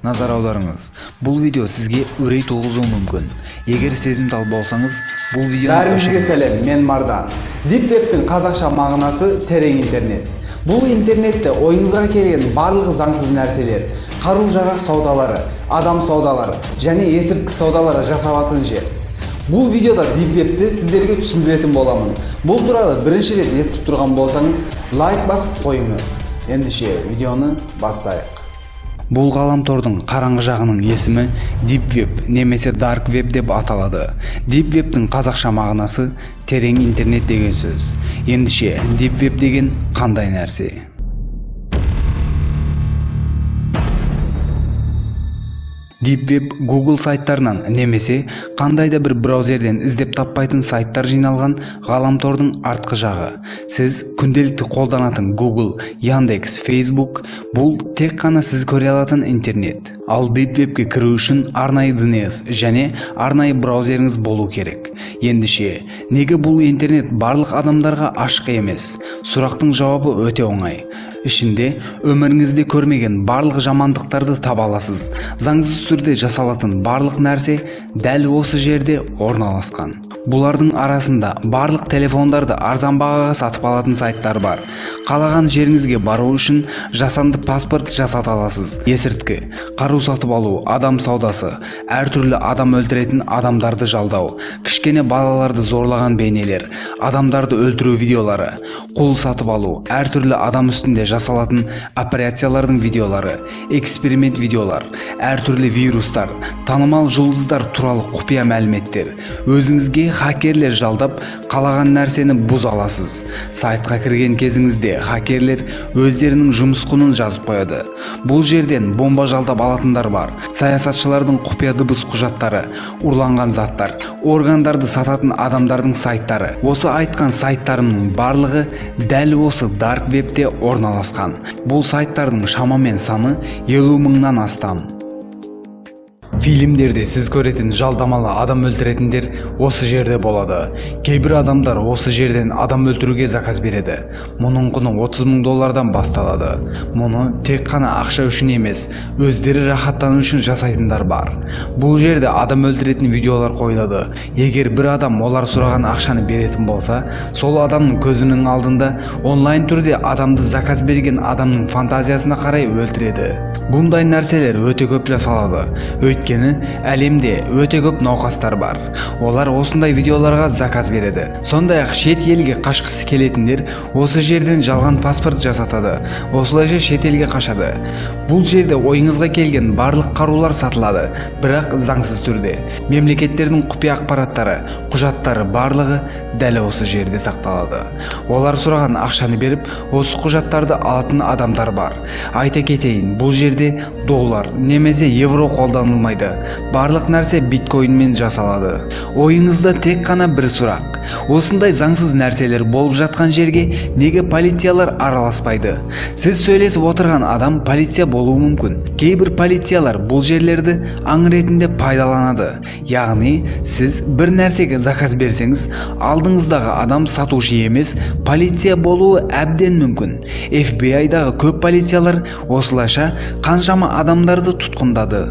назар аударыңыз. Бұл видео сізге үрей туғызуы мүмкін. Егер сезімтал болсаңыз, бұл видеоны Бәріңізге сәлем, мен Мардан. Deep Web'тің қазақша мағынасы терең интернет. Бұл интернетте ойыңызға келген барлық заңсыз нәрселер, қару-жарақ саудалары, адам саудалары және есірткі саудалары жасалатын жер. Бұл видеода Deep Web'ті сіздерге түсіндіретін боламын. Бұл туралы бірінші рет естіп тұрған болсаңыз, лайк басып қойыңыз. Ендеше видеоны бастайық. Бұл ғаламтордың қараңғы жағының есімі Deep Web немесе Dark Web деп аталады. Deep Web'тің қазақша мағынасы терең интернет деген сөз. Ендеше Deep Web деген қандай нәрсе? Deep Web Google сайттарынан немесе қандай да бір браузерден іздеп таппайтын сайттар жиналған ғаламтордың артқы жағы. Сіз күнделікті қолданатын Google, Яндекс, Facebook бұл тек қана сіз көре алатын интернет. Ал Deep Web'ке кіру үшін арнайы DNS және арнайы браузеріңіз болу керек. Ендеше, неге бұл интернет барлық адамдарға ашық емес? Сұрақтың жауабы өте оңай. Ішінде өміріңізде көрмеген барлық жамандықтарды таба аласыз. Заңсыз түрде жасалатын барлық нәрсе дәл осы жерде орналасқан. Бұлардың арасында барлық телефондарды арзан бағаға сатып алатын сайттар бар. Қалаған жеріңізге бару үшін жасанды паспорт жасата аласыз. Есірткі, қару сатып алу, адам саудасы, әртүрлі адам өлтіретін адамдарды жалдау, кішкене балаларды зорлаған бейнелер, адамдарды өлтіру видеолары, құл сатып алу, әртүрлі адам үстінде жасалатын операциялардың видеолары, эксперимент видеолар, әртүрлі вирустар, танымал жұлдыздар туралы құпия мәліметтер. Өзіңізге хакерлер жалдап қалаған нәрсені бұза аласыз. Сайтқа кірген кезіңізде хакерлер өздерінің жұмыс құнын жазып қояды. Бұл жерден бомба жалдап алатындар бар. Саясатшылардың құпия дыбыс құжаттары, ұрланған заттар, органдарды сататын адамдардың сайттары. Осы айтқан сайттарының барлығы дәл осы Dark Web'те орналасқан. Бұл сайттардың шамамен саны 50 мыңнан астам. Фильмдерде сіз көретін жалдамалы адам өлтіретіндер осы жерде болады. Кейбір адамдар осы жерден адам өлтіруге заказ береді. Мұның құны $30 мың басталады. Мұны тек қана ақша үшін емес, өздері рахаттану үшін жасайтындар бар. Бұл жерде адам өлтіретін видеолар қойылады. Егер бір адам олар сұраған ақшаны беретін болса, сол адамның көзінің алдында онлайн түрде адамды заказ берген адамның фантазиясына қарай өлтіреді. Бұндай нәрселер өте көп жасалады. Өйткені әлемде өте көп науқастар бар. Олар осындай видеоларға заказ береді. Сондай-ақ шет елге қашқысы келетіндер осы жерден жалған паспорт жасатады. Осылайша шет елге қашады. Бұл жерде ойыңызға келген барлық қарулар сатылады, бірақ заңсыз түрде. Мемлекеттердің құпия ақпараттары, құжаттары барлығы дәл осы жерде сақталады. Олар сұраған ақшаны беріп, осы құжаттарды алатын адамдар бар. Айта кетейін, бұл жерде доллар немесе евро қолданылмайды. Барлық нәрсе биткоинмен жасалады. Ойыңызда тек қана бір сұрақ. Осындай заңсыз нәрселер болып жатқан жерге неге полициялар араласпайды? Сіз сөйлесіп отырған адам полиция болуы мүмкін. Кейбір полициялар бұл жерлерді аң ретінде пайдаланады. Яғни, сіз бір нәрсеге заказ берсеңіз, алдыңыздағы адам сатушы емес, полиция болуы әбден мүмкін. FBI-дағы көп полициялар осылайша қаншама адамдарды тұтқындады.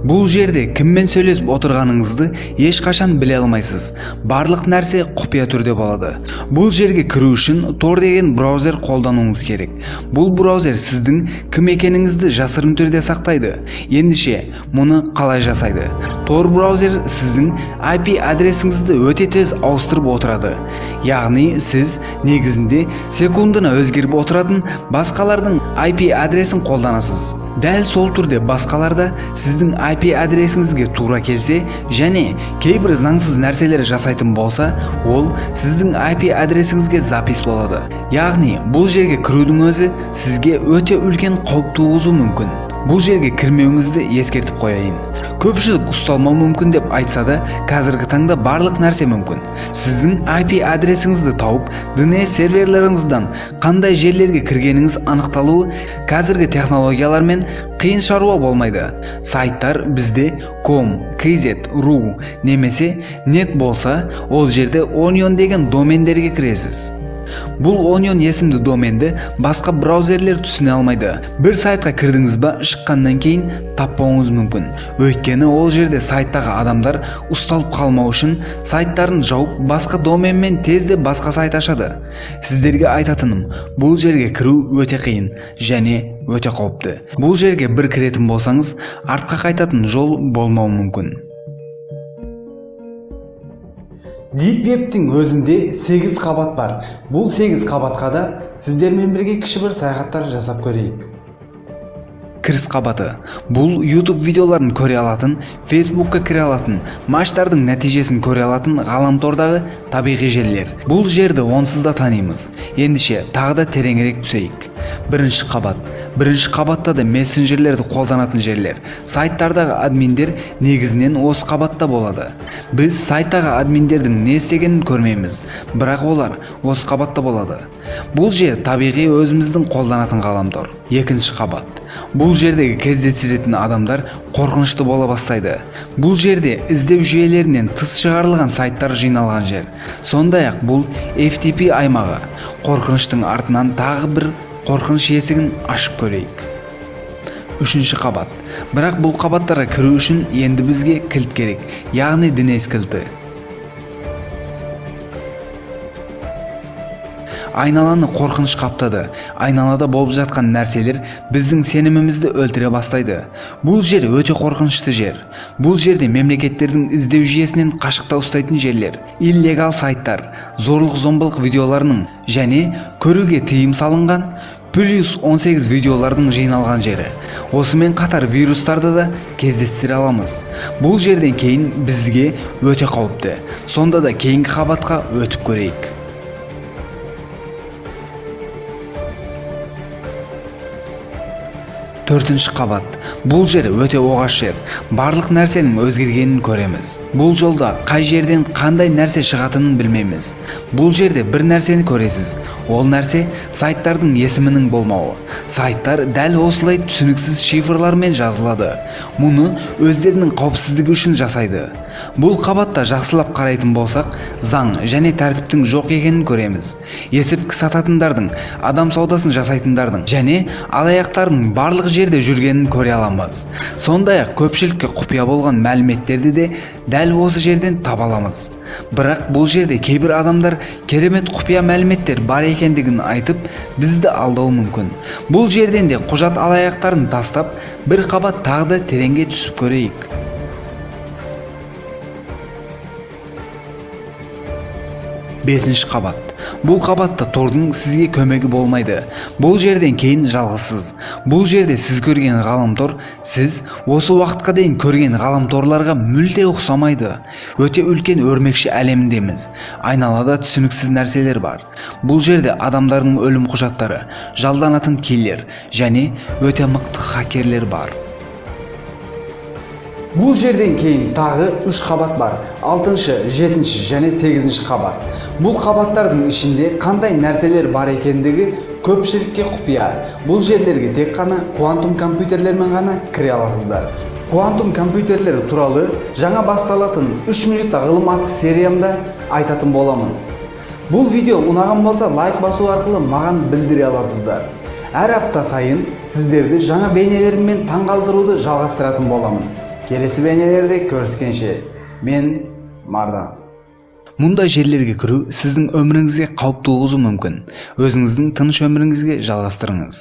Бұл жерде кіммен сөйлесіп отырғаныңызды ешқашан біле алмайсыз. Барлық нәрсе құпия түрде болады. Бұл жерге кіру үшін Tor деген браузер қолдануыңыз керек. Бұл браузер сіздің кім екеніңізді жасырын түрде сақтайды. Ендеше, мұны қалай жасайды? Tor браузер сіздің IP адресіңізді өте тез ауыстырып отырады. Яғни, сіз негізінде секундына өзгеріп отыратын басқалардың IP адресін қолданасыз. Дәл сол түрде басқаларда сіздің IP адресіңізге тура келсе және кейбір заңсыз нәрселер жасайтын болса, ол сіздің IP адресіңізге запис болады. Яғни, бұл жерге кірудің өзі сізге өте үлкен қауіп туғызуы мүмкін. Бұл жерге кірмеуіңізді ескертіп қояйын. Көпшілік ұсталмау мүмкін деп айтса да, қазіргі таңда барлық нәрсе мүмкін. Сіздің IP адресіңізді тауып, DNS серверлеріңізден қандай жерлерге кіргеніңіз анықталуы қазіргі технологиялармен қиын шаруа болмайды. Сайттар бізде com, kz, ru немесе net болса, ол жерде onion деген домендерге кіресіз. Бул Onion есімді доменді басқа браузерлер түсіне алмайды. Бір сайтқа кірдіңіз ба, шыққаннан кейін таппауыңыз мүмкін. Өйткені ол жерде сайттағы адамдар ұсталып қалмау үшін сайттарын жауып, басқа доменмен тезде басқа сайт ашады. Сіздерге айтатыным, бұл жерге кіру өте қиын және өте қауіпті. Бұл жерге бір кіретін болсаңыз, артқа қайтатын жол болмауы мүмкін. Deep Web'тің өзінде 8 қабат бар. Бұл 8 қабатқа да сіздермен бірге кіші бір саяхаттар жасап көрейік. Кіріс қабаты. Бұл YouTube видеоларын көре алатын, Facebook'қа кіре алатын, матчтардың нәтижесін көре алатын ғаламтордағы табиғи жерлер. Бұл жерді онсыз да танимыз. Ендеше тағы да тереңірек түсейік. Бірінші қабат. Бірінші қабатта да мессенджерлерді қолданатын жерлер. Сайттардағы админдер негізінен осы қабатта болады. Біз сайттағы админдердің не істегенін көрмейміз, бірақ олар осы қабатта болады. Бұл жер табиғи өзіміздің қолданатын ғаламтор. Екінші қабат. Бұл жердегі кездестіретін адамдар қорқынышты бола бастайды. Бұл жерде іздеу жүйелерінен тыс шығарылған сайттар жиналған жер. Сондай-ақ бұл FTP аймағы. Қорқыныштың артынан тағы бір қорқыныш есігін ашып көрейік. Үшінші қабат. Бірақ бұл қабаттарға кіру үшін енді бізге кілт керек, яғни Денис кілті. Айналаны қорқыныш қаптады. Айналада болып жатқан нәрселер біздің сенімімізді өлтіре бастайды. Бұл жер өте қорқынышты жер. Бұл жерде мемлекеттердің іздеу жүйесінен қашықта ұстайтын жерлер, иллегал сайттар, зорлық-зомбылық видеоларының және көруге тыйым салынған плюс 18 видеолардың жиналған жері. Осымен қатар вирустарды да кездестіре аламыз. Бұл жерден кейін бізге өте қауіпті. Сонда да кейінгі қабатқа өтіп көрейік. Төртінші қабат. Бұл жер өте оғаш жер. Барлық нәрсенің өзгергенін көреміз. Бұл жолда қай жерден қандай нәрсе шығатынын білмейміз. Бұл жерде бір нәрсені көресіз. Ол нәрсе сайттардың есімінің болмауы. Сайттар дәл осылай түсініксіз шифрлармен жазылады. Мұны өздерінің қауіпсіздігі үшін жасайды. Бұл қабатта жақсылап қарайтын болсақ, заң және тәртіптің жоқ екенін көреміз. Есірткі сататындардың, адам саудасын жасайтындардың және алаяқтардың барлық жерде жүргенін көре аламыз. Сондай-ақ көпшілікке құпия болған мәліметтерді де дәл осы жерден таба аламыз. Бірақ бұл жерде кейбір адамдар керемет құпия мәліметтер бар екендігін айтып, бізді алдауы мүмкін. Бұл жерден де құжат алаяқтарын тастап, бір қабат тағы да тереңге түсіп көрейік. Бесінші қабат. Бұл қабатта тордың сізге көмегі болмайды. Бұл жерден кейін жалғызсыз. Бұл жерде сіз көрген ғаламтор, сіз осы уақытқа дейін көрген ғаламторларға мүлде ұқсамайды. Өте үлкен өрмекші әлеміндеміз. Айналада түсініксіз нәрселер бар. Бұл жерде адамдардың өлім құжаттары, жалданатын киллер және өте мықты хакерлер бар. Бұл жерден кейін тағы 3 қабат бар. 6-шы, 7-ші және 8-ші қабат. Бұл қабаттардың ішінде қандай нәрселер бар екендігі көпшілікке құпия. Бұл жерлерге тек қана квантум компьютерлермен ғана кіре аласыздар. Квантум компьютерлері туралы жаңа басталатын 3 минутта ғылым атты сериямда айтатын боламын. Бұл видео ұнаған болса лайк басу арқылы маған білдіре аласыздар. Әр апта сайын сіздерді жаңа бейнелеріммен таңғалдыруды жалғастыратын боламын. Келесі бейнелерде көріскенше, мен Мардан. Мұндай жерлерге кіру сіздің өміріңізге қауіп туғызуы мүмкін. Өзіңіздің тыныш өміріңізге жалғастырыңыз.